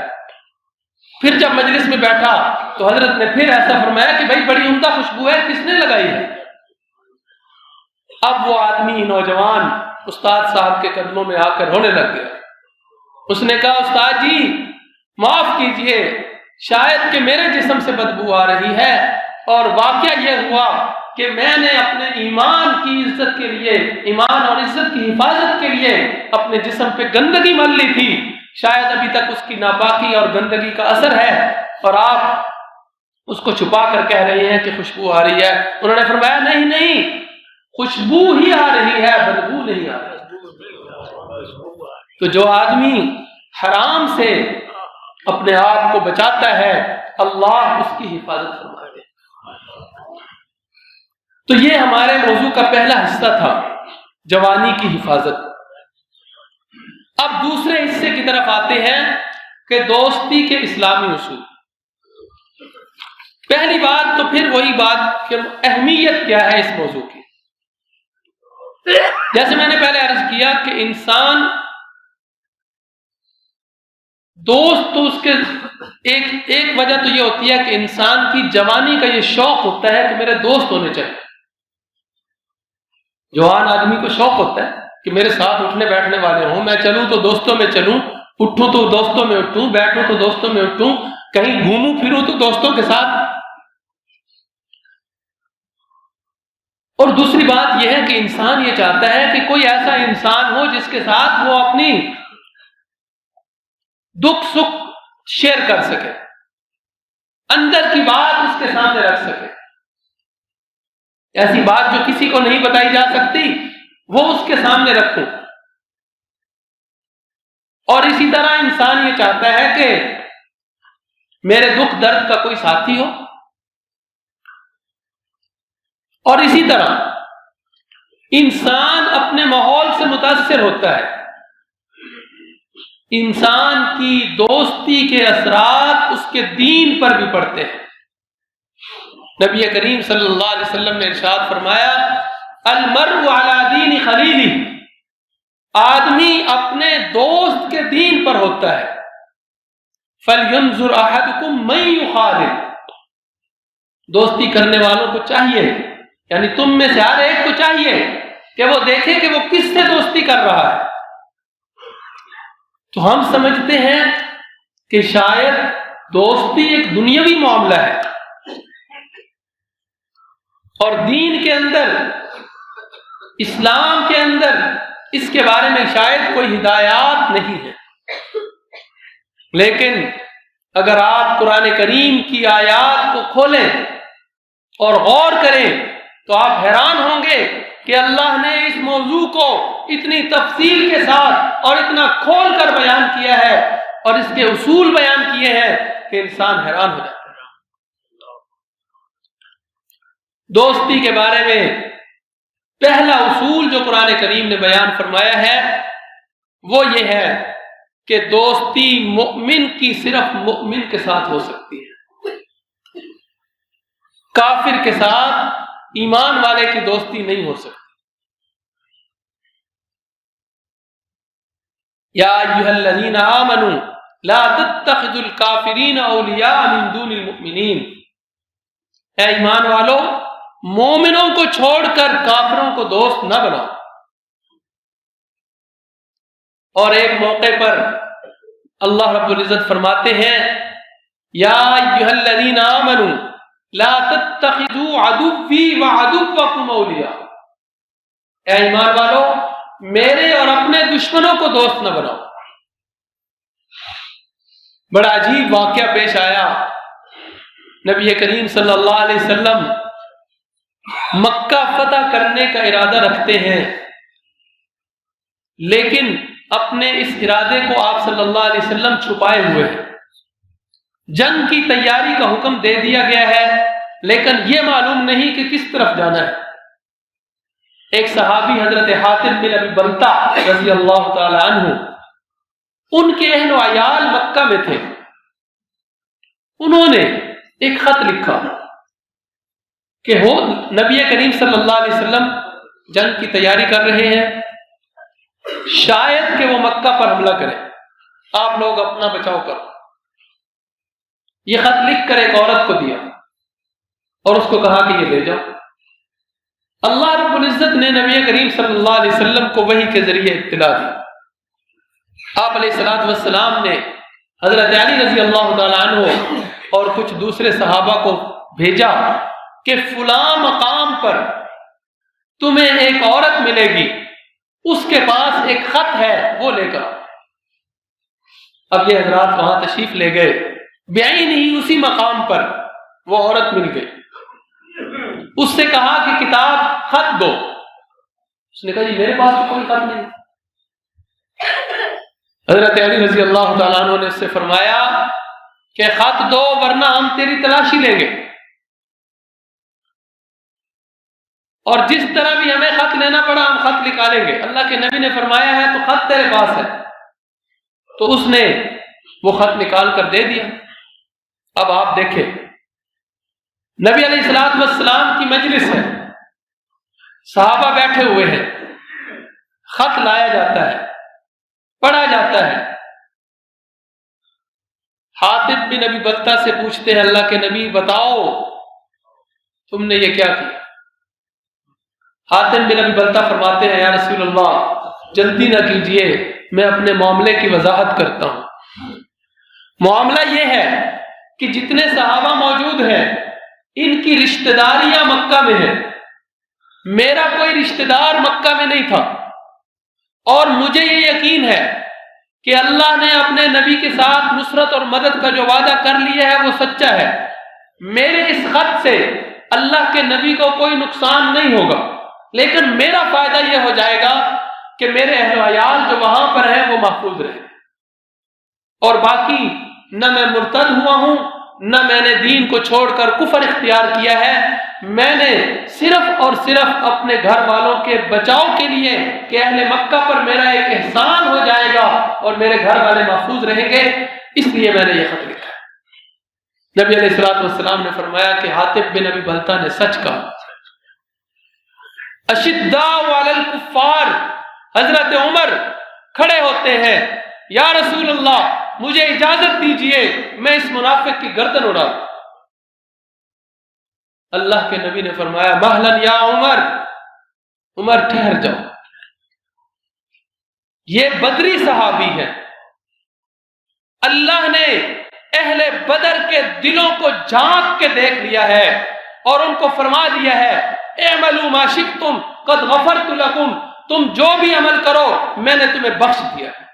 پھر جب مجلس میں بیٹھا تو حضرت نے پھر ایسا فرمایا کہ بھائی بڑی عمدہ خوشبو ہے، کس نے لگائی ہے؟ اب وہ آدمی نوجوان استاد صاحب کے قدموں میں آ کر رونے لگ گیا۔ اس نے کہا استاد جی معاف کیجئے، شاید کہ میرے جسم سے بدبو آ رہی ہے، اور واقعہ یہ ہوا کہ میں نے اپنے ایمان کی عزت کے لیے، ایمان اور عزت کی حفاظت کے لیے اپنے جسم پہ گندگی مل لی تھی، شاید ابھی تک اس کی ناپاکی اور گندگی کا اثر ہے، اور آپ اس کو چھپا کر کہہ رہے ہیں کہ خوشبو آ رہی ہے۔ انہوں نے فرمایا نہیں نہیں، خوشبو ہی آ رہی ہے، بدبو نہیں آ رہی۔ تو جو آدمی حرام سے اپنے آپ کو بچاتا ہے اللہ اس کی حفاظت فرماتے ہیں۔ تو یہ ہمارے موضوع کا پہلا حصہ تھا، جوانی کی حفاظت۔ اب دوسرے حصے کی طرف آتے ہیں کہ دوستی کے اسلامی اصول. پہلی بات تو پھر وہی بات کہ اہمیت کیا ہے اس موضوع کی. جیسے میں نے پہلے عرض کیا کہ انسان دوست تو اس کے ایک وجہ تو یہ ہوتی ہے کہ انسان کی جوانی کا یہ شوق ہوتا ہے کہ میرے دوست ہونے چاہیے. جوان آدمی کو شوق ہوتا ہے کہ میرے ساتھ اٹھنے بیٹھنے والے ہوں، میں چلوں تو دوستوں میں چلوں، اٹھوں تو دوستوں میں اٹھوں، بیٹھوں تو دوستوں میں اٹھوں، کہیں گھوموں پھروں تو دوستوں کے ساتھ. اور دوسری بات یہ ہے کہ انسان یہ چاہتا ہے کہ کوئی ایسا انسان ہو جس کے ساتھ وہ اپنی دکھ سکھ شیئر کر سکے، اندر کی بات اس کے سامنے رکھ سکے. ایسی بات جو کسی کو نہیں بتائی جا سکتی وہ اس کے سامنے رکھوں. اور اسی طرح انسان یہ چاہتا ہے کہ میرے دکھ درد کا کوئی ساتھی ہو. اور اسی طرح انسان اپنے ماحول سے متاثر ہوتا ہے. انسان کی دوستی کے اثرات اس کے دین پر بھی پڑتے ہیں. نبی کریم صلی اللہ علیہ وسلم نے ارشاد فرمایا المرء علی دین خلیلہ، آدمی اپنے دوست کے دین پر ہوتا ہے. فلینظر احدکم من یخالل، دوستی کرنے والوں کو چاہیے، یعنی تم میں سے ہر ایک کو چاہیے کہ وہ دیکھے کہ وہ کس سے دوستی کر رہا ہے. تو ہم سمجھتے ہیں کہ شاید دوستی ایک دنیاوی معاملہ ہے اور دین کے اندر، اسلام کے اندر اس کے بارے میں شاید کوئی ہدایات نہیں ہے. لیکن اگر آپ قرآن کریم کی آیات کو کھولیں اور غور کریں تو آپ حیران ہوں گے کہ اللہ نے اس موضوع کو اتنی تفصیل کے ساتھ اور اتنا کھول کر بیان کیا ہے اور اس کے اصول بیان کیے ہیں کہ انسان حیران ہو جاتا ہے. دوستی کے بارے میں پہلا اصول جو قرآن کریم نے بیان فرمایا ہے وہ یہ ہے کہ دوستی مؤمن کی صرف مؤمن کے ساتھ ہو سکتی ہے. کافر کے ساتھ، ایمان والے کی دوستی نہیں ہو سکتی. یا ایھا الذین آمنوا لا تتخذوا الکافرین اولیاء من دون المؤمنین، اے ایمان والو مومنوں کو چھوڑ کر کافروں کو دوست نہ بناؤ. اور ایک موقع پر اللہ رب العزت فرماتے ہیں یا ایھا الذین آمنوا لا تتخذوا عدوی وعدوکم اولیاء، اے ایمان والو میرے اور اپنے دشمنوں کو دوست نہ بناؤ. بڑا عجیب واقعہ پیش آیا. نبی کریم صلی اللہ علیہ وسلم مکہ فتح کرنے کا ارادہ رکھتے ہیں، لیکن اپنے اس ارادے کو آپ صلی اللہ علیہ وسلم چھپائے ہوئے ہیں. جنگ کی تیاری کا حکم دے دیا گیا ہے لیکن یہ معلوم نہیں کہ کس طرف جانا ہے. ایک صحابی حضرت حاتم بن ابی بلتع رضی اللہ تعالی عنہ، ان کے اہل و عیال مکہ میں تھے. انہوں نے ایک خط لکھا کہ نبی کریم صلی اللہ علیہ وسلم جنگ کی تیاری کر رہے ہیں، شاید کہ وہ مکہ پر حملہ کریں، آپ لوگ اپنا بچاؤ کرو. یہ خط لکھ کر ایک عورت کو دیا اور اس کو کہا کہ یہ لے جاؤ. اللہ رب العزت نے نبی کریم صلی اللہ علیہ وسلم کو وحی کے ذریعے اطلاع دی. آپ علیہ الصلوۃ والسلام نے حضرت علی رضی اللہ تعالیٰ عنہ اور کچھ دوسرے صحابہ کو بھیجا کہ فلاں مقام پر تمہیں ایک عورت ملے گی، اس کے پاس ایک خط ہے، وہ لے کر. اب یہ حضرات وہاں تشریف لے گئے، بعین ہی اسی مقام پر وہ عورت مل گئی. اس سے کہا کہ کتاب خط دو. اس نے کہا جی میرے پاس تو کوئی خط نہیں. حضرت علی رضی اللہ تعالیٰ عنہ نے اس سے فرمایا کہ خط دو ورنہ ہم تیری تلاشی لیں گے، اور جس طرح بھی ہمیں خط لینا پڑا ہم خط نکالیں گے. اللہ کے نبی نے فرمایا ہے تو خط تیرے پاس ہے، تو اس نے وہ خط نکال کر دے دیا۔ اب آپ دیکھیں، نبی علیہ الصلوۃ والسلام کی مجلس ہے، صحابہ بیٹھے ہوئے ہیں، خط لایا جاتا ہے، پڑھا جاتا ہے۔ حاطب بن ابی بلتہ سے پوچھتے ہیں اللہ کے نبی بتاؤ تم نے یہ کیا کیا؟ حاتم بن ابی بلتہ فرماتے ہیں یا رسول اللہ جلدی نہ کیجیے، میں اپنے معاملے کی وضاحت کرتا ہوں۔ معاملہ یہ ہے کہ جتنے صحابہ موجود ہیں ان کی رشتہ داریاں مکہ میں ہیں، میرا کوئی رشتہ دار مکہ میں نہیں تھا، اور مجھے یہ یقین ہے کہ اللہ نے اپنے نبی کے ساتھ نصرت اور مدد کا جو وعدہ کر لیا ہے وہ سچا ہے۔ میرے اس خط سے اللہ کے نبی کو کوئی نقصان نہیں ہوگا، لیکن میرا فائدہ یہ ہو جائے گا کہ میرے اہل و عیال جو وہاں پر ہیں وہ محفوظ رہیں، اور باقی نہ میں مرتد ہوا ہوں، نہ میں نے دین کو چھوڑ کر کفر اختیار کیا ہے، میں نے صرف اور صرف اپنے گھر والوں کے بچاؤ کے لیے کہ اہل مکہ پر میرا ایک احسان ہو جائے گا اور میرے گھر والے محفوظ رہیں گے، اس لیے میں نے یہ خط لکھا ہے۔ نبی علیہ الصلوۃ والسلام نے فرمایا کہ حاطب بن ابی بلتہ نے سچ کہا۔ اشداء علی الکفار، حضرت عمر کھڑے ہوتے ہیں، یا رسول اللہ مجھے اجازت دیجئے میں اس منافق کی گردن اڑاؤں۔ اللہ کے نبی نے فرمایا مہلا یا عمر، عمر ٹھہر جاؤ، یہ بدری صحابی ہے، اللہ نے اہل بدر کے دلوں کو جھانک کے دیکھ لیا ہے اور ان کو فرما دیا ہے اعملوا ما شئتم قد غفرت لکم، تم جو بھی عمل کرو میں نے تمہیں بخش دیا ہے۔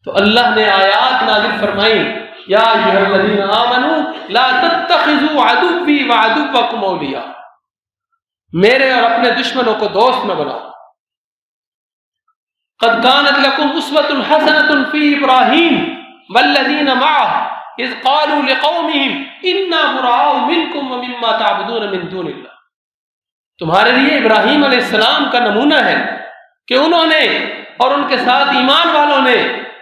تو اللہ نے آیات نازل فرمائی یا ایھا الذین آمنوا لا تتخذوا عدوی وعدوکم اولیاء، میرے اور اپنے دشمنوں کو دوست نہ بناؤ۔ قد كانت لكم اسوة حسنة في ابراہیم والذین معه اذ قالوا لقومهم انا براء منکم ومما تعبدون من دون اللہ، تمہارے لیے ابراہیم علیہ السلام کا نمونہ ہے کہ انہوں نے اور ان کے ساتھ ایمان والوں نے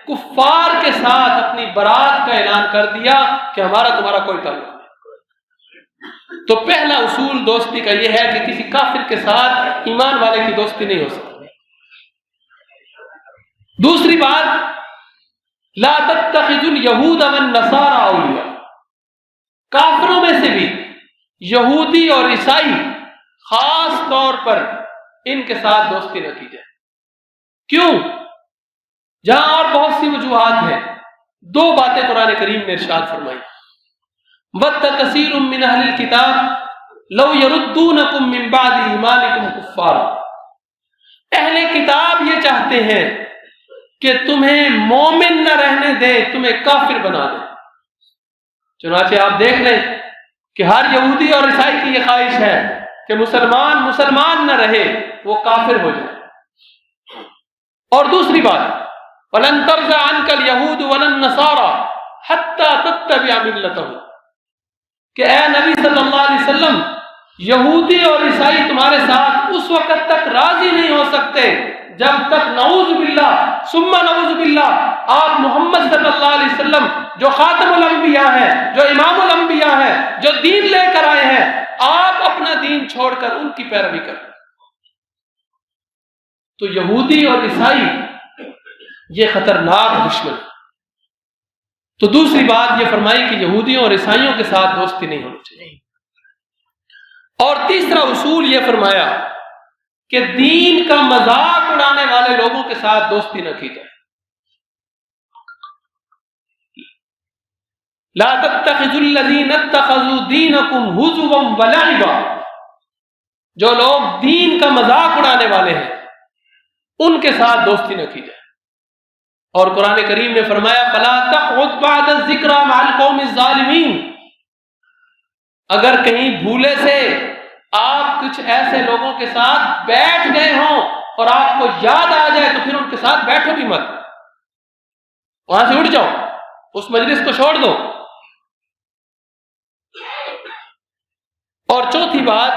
کفار کے ساتھ اپنی برات کا اعلان کر دیا کہ ہمارا تمہارا کوئی تعلق نہیں۔ تو پہلا اصول دوستی کا یہ ہے کہ کسی کافر کے ساتھ ایمان والے کی دوستی نہیں ہو سکتی۔ دوسری بات لا تتخذوا اليہود والنصارى اولیاء، کافروں میں سے بھی یہودی اور عیسائی خاص طور پر ان کے ساتھ دوستی نہ کی جائے۔ کیوں؟ جہاں اور بہت سی وجوہات ہیں، دو باتیں قرآن کریم نے ارشاد فرمائی۔ وَدَّ كَثِيرٌ مِّنْ أَهْلِ الْكِتَابِ لَوْ يَرُدُّونَكُم مِّن بَعْدِ إِيمَانِكُمْ كُفَّارًا، اہل کتاب یہ چاہتے ہیں کہ تمہیں مومن نہ رہنے دیں، تمہیں کافر بنا دیں۔ چنانچہ آپ دیکھ لیں کہ ہر یہودی اور عیسائی کی یہ خواہش ہے کہ مسلمان نہ رہے، وہ کافر ہو جائے۔ اور دوسری بات وَلَن تَرْضَىٰ عَنْكَ الْيَهُودُ وَلَا النَّصَارَىٰ حَتَّىٰ تَتَّبِعَ مِلَّتَهُمْ، کہ اے نبی صلی اللہ علیہ وسلم یہودی اور عیسائی تمہارے ساتھ اس وقت تک راضی نہیں ہو سکتے جب تک نعوذ باللہ ثم نعوذ باللہ آپ محمد صلی اللہ علیہ وسلم جو خاتم الانبیاء ہیں، جو امام الانبیاء ہیں، جو دین لے کر آئے ہیں، آپ اپنا دین چھوڑ کر ان کی پیروی کریں۔ تو یہودی اور عیسائی یہ خطرناک دشمن ہے۔ تو دوسری بات یہ فرمائی کہ یہودیوں اور عیسائیوں کے ساتھ دوستی نہیں ہونی چاہیے۔ اور تیسرا اصول یہ فرمایا کہ دین کا مذاق اڑانے والے لوگوں کے ساتھ دوستی نہ کی جائے۔ لا تتخذوا الذین اتخذوا دینکم ہزوا ولعبا، جو لوگ دین کا مذاق اڑانے والے ہیں ان کے ساتھ دوستی نہ کی جائے۔ اور قرآن کریم نے فرمایا فلا تقعد بعد الذکری مع القوم الظالمین، اگر کہیں بھولے سے آپ کچھ ایسے لوگوں کے ساتھ بیٹھ گئے ہوں اور آپ کو یاد آ جائے تو پھر ان کے ساتھ بیٹھو بھی مت، وہاں سے اٹھ جاؤ، اس مجلس کو چھوڑ دو۔ اور چوتھی بات،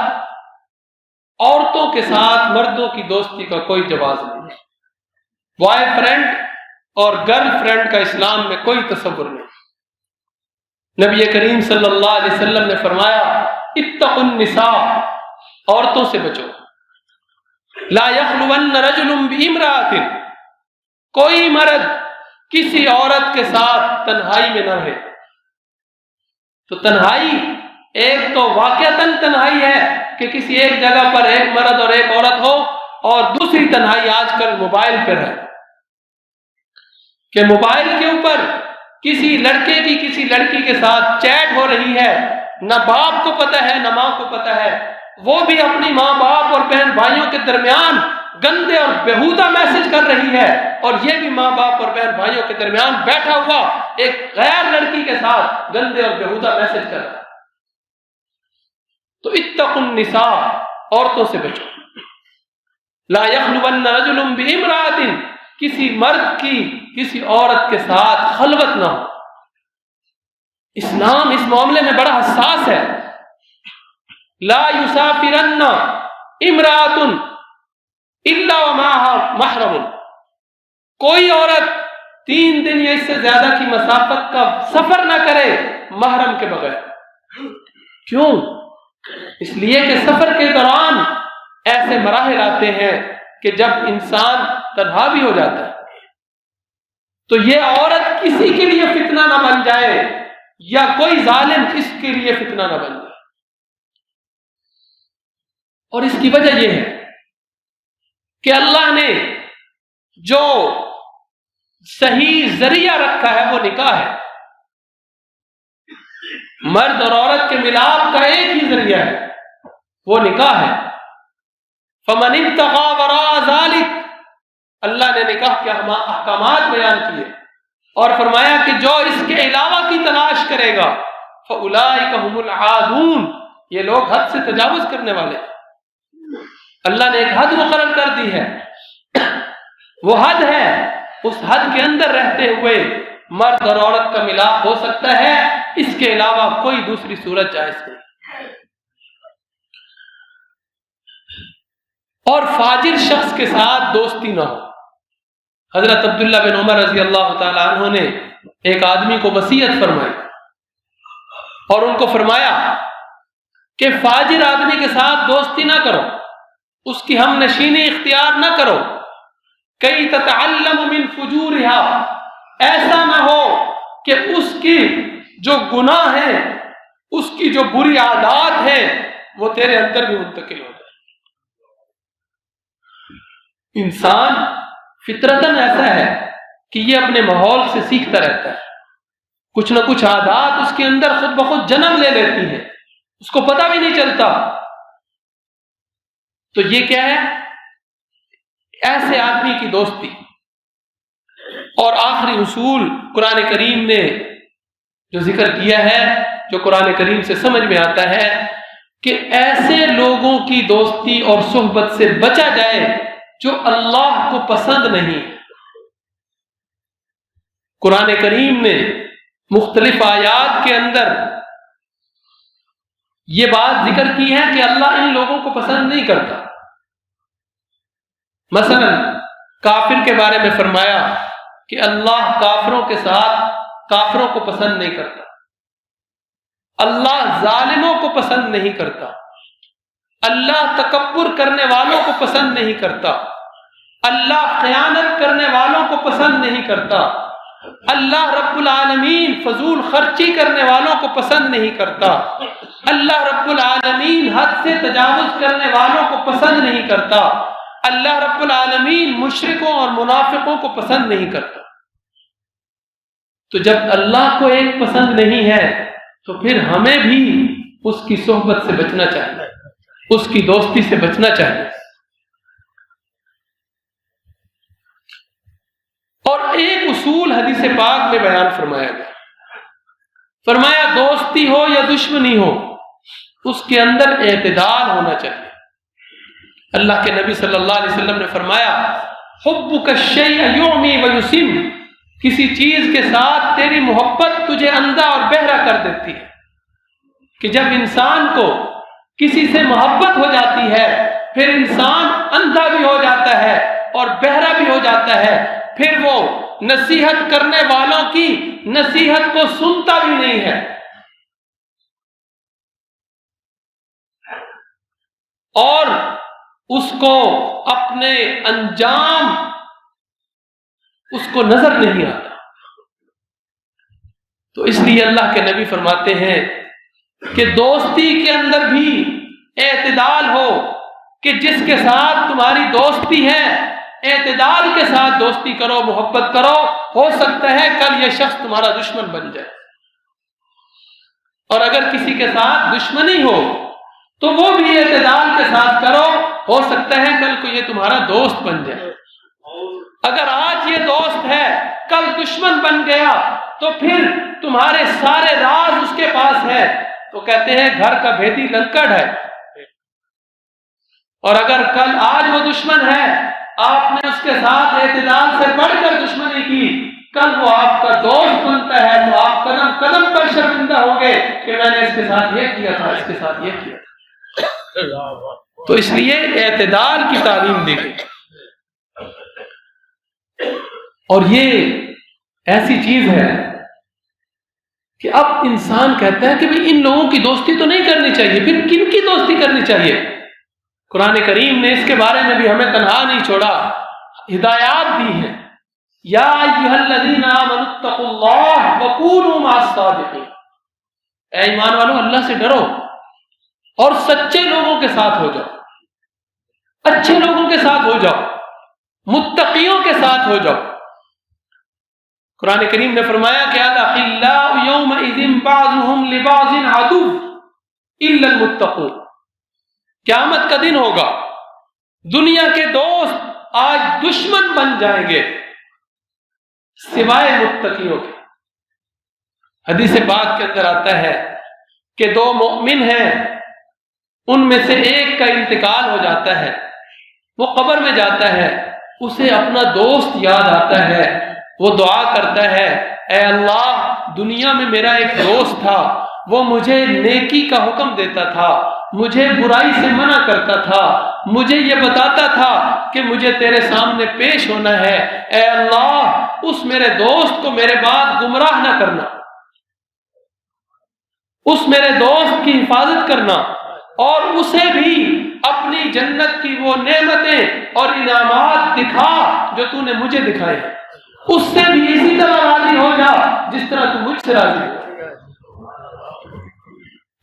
عورتوں کے ساتھ مردوں کی دوستی کا کوئی جواز نہیں ہے۔ بوائے فرینڈ اور گرل فرینڈ کا اسلام میں کوئی تصور نہیں۔ نبی کریم صلی اللہ علیہ وسلم نے فرمایا اتقوا النساء، عورتوں سے بچو، لا یخلون رجل بامرأۃ، کوئی مرد کسی عورت کے ساتھ تنہائی میں نہ رہے۔ تو تنہائی ایک تو واقعتاً تنہائی ہے کہ کسی ایک جگہ پر ایک مرد اور ایک عورت ہو، اور دوسری تنہائی آج کل موبائل پر ہے کہ موبائل کے اوپر کسی لڑکے کی کسی لڑکی کے ساتھ چیٹ ہو رہی ہے، نہ باپ کو پتہ ہے نہ ماں کو پتہ ہے، وہ بھی اپنی ماں باپ اور بہن بھائیوں کے درمیان گندے اور بیہودہ میسج کر رہی ہے، اور یہ بھی ماں باپ اور بہن بھائیوں کے درمیان بیٹھا ہوا ایک غیر لڑکی کے ساتھ گندے اور بیہودہ میسج کر رہا ہے۔ تو اتقوا النساء، عورتوں سے بچو، لا یخلون رجل بامرأۃ، کسی مرد کی کسی عورت کے ساتھ خلوت نہ ہو۔ اسلام اس معاملے میں بڑا حساس ہے۔ لا یسافرن امرأۃ الا ومعها محرم، کوئی عورت 3 دن یا اس سے زیادہ کی مسافت کا سفر نہ کرے محرم کے بغیر۔ کیوں؟ اس لیے کہ سفر کے دوران ایسے مراحل آتے ہیں کہ جب انسان تنہا بھی ہو جاتا ہے، تو یہ عورت کسی کے لیے فتنہ نہ بن جائے، یا کوئی ظالم اس کے لیے فتنہ نہ بن جائے۔ اور اس کی وجہ یہ ہے کہ اللہ نے جو صحیح ذریعہ رکھا ہے وہ نکاح ہے۔ مرد اور عورت کے ملاپ کا ایک ہی ذریعہ ہے، وہ نکاح ہے۔ فمن ابتغى وراء ذلك، اللہ نے نکاح کے احکامات بیان کیے اور فرمایا کہ جو اس کے علاوہ کی تلاش کرے گا فاولئک هم العادون، یہ لوگ حد سے تجاوز کرنے والے ہیں۔ اللہ نے ایک حد مقرر کر دی ہے، وہ حد ہے، اس حد کے اندر رہتے ہوئے مرد اور عورت کا ملاپ ہو سکتا ہے، اس کے علاوہ کوئی دوسری صورت جائز نہیں۔ اور فاجر شخص کے ساتھ دوستی نہ ہو۔ حضرت عبداللہ بن عمر رضی اللہ تعالی عنہ نے ایک آدمی کو وصیت فرمائی اور ان کو فرمایا کہ فاجر آدمی کے ساتھ دوستی نہ کرو، اس کی ہم نشینی اختیار نہ کرو، کئی تتعلم من فجورها، ایسا نہ ہو کہ اس کی جو گناہ ہیں، اس کی جو بری عادات ہیں، وہ تیرے اندر بھی منتقل ہو جائے۔ انسان فطرتاً ایسا ہے کہ یہ اپنے ماحول سے سیکھتا رہتا ہے، کچھ نہ کچھ عادات اس کے اندر خود بخود جنم لے لیتی ہیں، اس کو پتہ بھی نہیں چلتا۔ تو یہ کیا ہے؟ ایسے آدمی کی دوستی۔ اور آخری اصول قرآن کریم نے جو ذکر کیا ہے، جو قرآن کریم سے سمجھ میں آتا ہے کہ ایسے لوگوں کی دوستی اور صحبت سے بچا جائے جو اللہ کو پسند نہیں۔ قرآن کریم نے مختلف آیات کے اندر یہ بات ذکر کی ہے کہ اللہ ان لوگوں کو پسند نہیں کرتا۔ مثلا کافر کے بارے میں فرمایا کہ اللہ کافروں کے ساتھ کافروں کو پسند نہیں کرتا، اللہ ظالموں کو پسند نہیں کرتا، اللہ تکبر کرنے والوں کو پسند نہیں کرتا، اللہ خیانت کرنے والوں کو پسند نہیں کرتا، اللہ رب العالمین فضول خرچی کرنے والوں کو پسند نہیں کرتا، اللہ رب العالمین حد سے تجاوز کرنے والوں کو پسند نہیں کرتا، اللہ رب العالمین مشرکوں اور منافقوں کو پسند نہیں کرتا۔ تو جب اللہ کو ایک پسند نہیں ہے تو پھر ہمیں بھی اس کی صحبت سے بچنا چاہیے، اس کی دوستی سے بچنا چاہیے۔ اور ایک اصول حدیث پاک میں بیان فرمایا گیا، فرمایا دوستی ہو یا دشمنی ہو، اس کے اندر اعتدال ہونا چاہیے۔ اللہ کے نبی صلی اللہ علیہ وسلم نے فرمایا حبک الشیء یعمی ویسم، کسی چیز کے ساتھ تیری محبت تجھے اندھا اور بہرا کر دیتی ہے، کہ جب انسان کو کسی سے محبت ہو جاتی ہے پھر انسان اندھا بھی ہو جاتا ہے، اور بہرا بھی ہو جاتا ہے، پھر وہ نصیحت کرنے والوں کی نصیحت کو سنتا بھی نہیں ہے، اور اس کو اپنے انجام اس کو نظر نہیں آتا۔ تو اس لیے اللہ کے نبی فرماتے ہیں کہ دوستی کے اندر بھی اعتدال ہو، کہ جس کے ساتھ تمہاری دوستی ہے اعتدال کے ساتھ دوستی کرو، محبت کرو، ہو سکتا ہے کل یہ شخص تمہارا دشمن بن جائے، اور اگر کسی کے ساتھ دشمنی ہو تو وہ بھی اعتدال کے ساتھ کرو، ہو سکتا ہے کل کو یہ تمہارا دوست بن جائے۔ اگر آج یہ دوست ہے کل دشمن بن گیا تو پھر تمہارے سارے راز اس کے پاس ہے، تو کہتے ہیں گھر کا بھیدی لنکڑ ہے، اور اگر کل آج وہ دشمن ہے، آپ نے اس کے ساتھ اعتدال سے بڑھ کر دشمنی کی، کل وہ آپ کا دوست بنتا ہے تو آپ قدم قدم پر شرمندہ ہوں گے کہ میں نے اس کے ساتھ یہ کیا تھا، اس کے ساتھ یہ کیا تھا۔ تو اس لیے اعتدال کی تعلیم دی گئی، اور یہ ایسی چیز ہے کہ اب انسان کہتا ہے کہ بھئی ان لوگوں کی دوستی تو نہیں کرنی چاہیے، پھر کن کی دوستی کرنی چاہیے؟ قرآن کریم نے اس کے بارے میں بھی ہمیں تنہا نہیں چھوڑا، ہدایات دی ہیں۔ یا ایھا الذین آمنوا اتقوا اللہ وکونوا مع الصادقین، اے ایمان والو اللہ سے ڈرو اور سچے لوگوں کے ساتھ ہو جاؤ، اچھے لوگوں کے ساتھ ہو جاؤ، متقیوں کے ساتھ ہو جاؤ۔ قرآن کریم نے فرمایا کہ الاخلاء یومئذ بعضهم لبعض عدو الا المتقون، قیامت کا دن ہوگا، دنیا کے دوست آج دشمن بن جائیں گے سوائے متقیوں کے۔ حدیث پاک کے اندر آتا ہے کہ دو مومن ہیں، ان میں سے ایک کا انتقال ہو جاتا ہے، وہ قبر میں جاتا ہے، اسے اپنا دوست یاد آتا ہے، وہ دعا کرتا ہے اے اللہ دنیا میں میرا ایک دوست تھا، وہ مجھے نیکی کا حکم دیتا تھا، مجھے برائی سے منع کرتا تھا، مجھے یہ بتاتا تھا کہ مجھے تیرے سامنے پیش ہونا ہے، اے اللہ اس میرے دوست کو میرے بعد گمراہ نہ کرنا، اس میرے دوست کی حفاظت کرنا، اور اسے بھی اپنی جنت کی وہ نعمتیں اور انعامات دکھا جو تو نے مجھے دکھائے، اس سے بھی اسی طرح راضی ہو جا جس طرح تو مجھ سے راضی ہو۔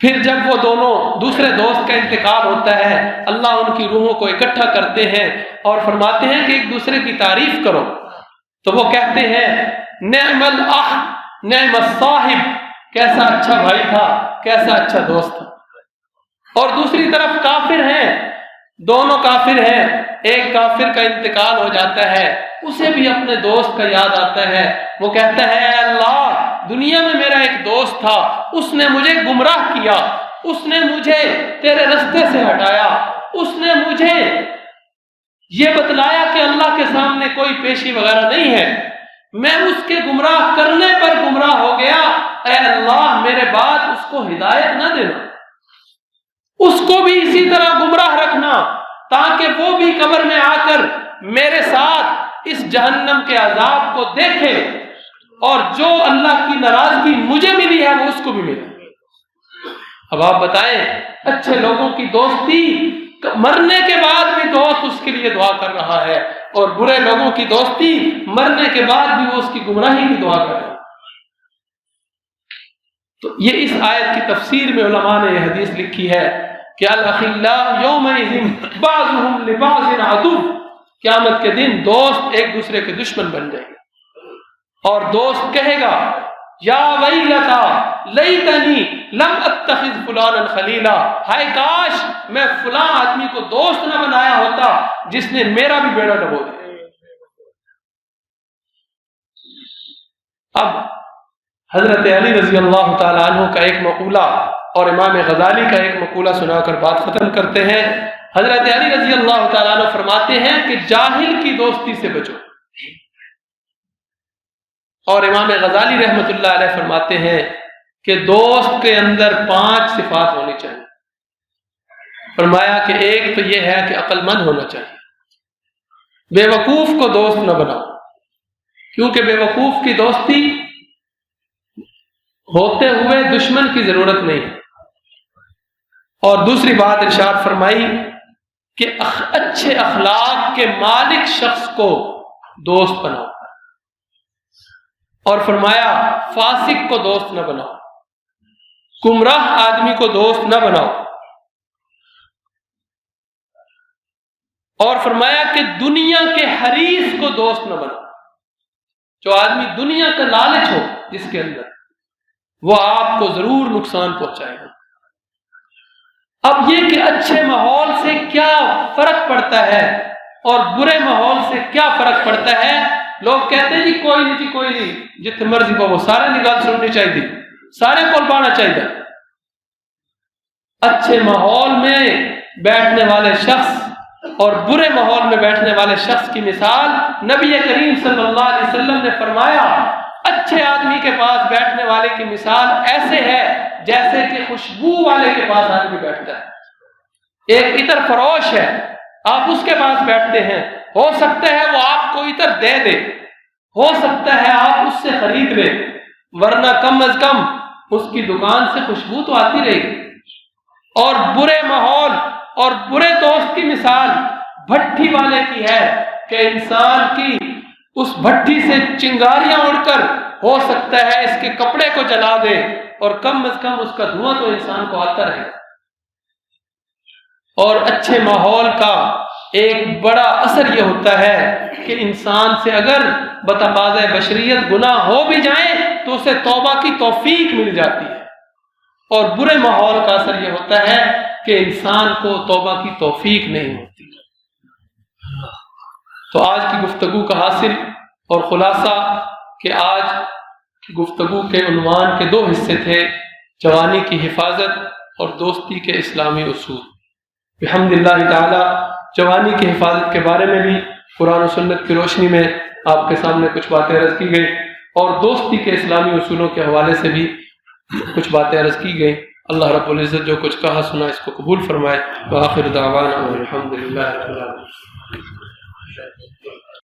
پھر جب وہ دونوں دوسرے دوست کا انتقال ہوتا ہے، اللہ ان کی روحوں کو اکٹھا کرتے ہیں اور فرماتے ہیں کہ ایک دوسرے کی تعریف کرو، تو وہ کہتے ہیں نعم الاخ نعم الصاحب، کیسا اچھا بھائی تھا، کیسا اچھا دوست تھا۔ اور دوسری طرف کافر ہیں، دونوں کافر ہیں، ایک کافر کا انتقال ہو جاتا ہے، اسے بھی اپنے دوست کا یاد آتا ہے، وہ کہتا ہے اے اللہ دنیا میں میرا ایک دوست تھا، اس نے مجھے گمراہ کیا، اس نے مجھے تیرے رستے سے ہٹایا، اس نے مجھے یہ بتلایا کہ اللہ کے سامنے کوئی پیشی وغیرہ نہیں ہے، میں اس کے گمراہ کرنے پر گمراہ ہو گیا، اے اللہ میرے بعد اس کو ہدایت نہ دینا، اس کو بھی اسی طرح گمراہ رکھنا تاکہ وہ بھی قبر میں آ کر میرے ساتھ اس جہنم کے عذاب کو دیکھے، اور جو اللہ کی ناراضگی مجھے ملی ہے وہ اس کو بھی ملے۔ اب آپ بتائیں اچھے لوگوں کی دوستی، مرنے کے بعد بھی دوست اس کے لیے دعا کر رہا ہے، اور برے لوگوں کی دوستی مرنے کے بعد بھی وہ اس کی گمراہی کی دعا کر رہا ہے۔ تو یہ اس آیت کی تفسیر میں علماء نے یہ حدیث لکھی ہے کہ الاخلاء یومئذ بعضهم لبعض عدو، قیامت کے دن دوست ایک دوسرے کے دشمن بن جائیں گے، اور دوست کہے گا یا ویلتا لیتنی لم اتخذ فلانا خلیلا، ہائے کاش میں فلاں آدمی کو دوست نہ بنایا ہوتا جس نے میرا بھی بیڑا ڈبو دیا۔ اب حضرت علی رضی اللہ تعالی عنہ کا ایک مقولہ اور امام غزالی کا ایک مقولہ سنا کر بات ختم کرتے ہیں۔ حضرت علی رضی اللہ تعالیٰ عنہ فرماتے ہیں کہ جاہل کی دوستی سے بچو، اور امام غزالی رحمۃ اللہ علیہ فرماتے ہیں کہ دوست کے اندر 5 صفات ہونی چاہیے۔ فرمایا کہ ایک تو یہ ہے کہ عقل مند ہونا چاہیے، بیوقوف کو دوست نہ بناؤ، کیونکہ بیوقوف کی دوستی ہوتے ہوئے دشمن کی ضرورت نہیں۔ اور دوسری بات ارشاد فرمائی کہ اچھے اخلاق کے مالک شخص کو دوست بناؤ، اور فرمایا فاسق کو دوست نہ بناؤ، گمراہ آدمی کو دوست نہ بناؤ، اور فرمایا کہ دنیا کے حریص کو دوست نہ بناؤ۔ جو آدمی دنیا کا لالچ ہو جس کے اندر، وہ آپ کو ضرور نقصان پہنچائے گا۔ اب یہ کہ اچھے ماحول سے کیا فرق پڑتا ہے اور برے ماحول سے کیا فرق پڑتا ہے؟ لوگ کہتے ہیں جی کوئی نہیں جتنے مرضی وہ سارے نگاہ سننی چاہیے، سارے کو پانا چاہیے۔ اچھے ماحول میں بیٹھنے والے شخص اور برے ماحول میں بیٹھنے والے شخص کی مثال نبی کریم صلی اللہ علیہ وسلم نے فرمایا، اچھے آدمی کے پاس بیٹھنے والے کی مثال ایسے ہے جیسے کہ خوشبو والے کے پاس آدمی بیٹھتا ہے۔ ایک عطر فروش ہے، آپ اس کے پاس بیٹھتے ہیں، ہو سکتا ہے وہ آپ کو عطر دے دے، ہو سکتا ہے آپ اس سے خرید لیں، ورنہ کم از کم اس کی دکان سے خوشبو تو آتی رہے گی۔ اور برے ماحول اور برے دوست کی مثال بھٹی والے کی ہے کہ انسان کی اس بھٹی سے چنگاریاں اڑ کر ہو سکتا ہے اس کے کپڑے کو جلا دے، اور کم از کم اس کا دھواں تو انسان کو آتا رہے۔ اور اچھے ماحول کا ایک بڑا اثر یہ ہوتا ہے کہ انسان سے اگر بتقاضۂ بشریت گناہ ہو بھی جائیں تو اسے توبہ کی توفیق مل جاتی ہے، اور برے ماحول کا اثر یہ ہوتا ہے کہ انسان کو توبہ کی توفیق نہیں ہوتی۔ تو آج کی گفتگو کا حاصل اور خلاصہ کہ آج کی گفتگو کے عنوان کے 2 حصے تھے، جوانی کی حفاظت اور دوستی کے اسلامی اصول۔ بحمد اللہ تعالی جوانی کی حفاظت کے بارے میں بھی قرآن و سنت کی روشنی میں آپ کے سامنے کچھ باتیں عرض کی گئی، اور دوستی کے اسلامی اصولوں کے حوالے سے بھی کچھ باتیں عرض کی گئی۔ اللہ رب العزت جو کچھ کہا سنا اس کو قبول فرمائے۔ وآخر دعوانا الحمد للہ رب العالمین۔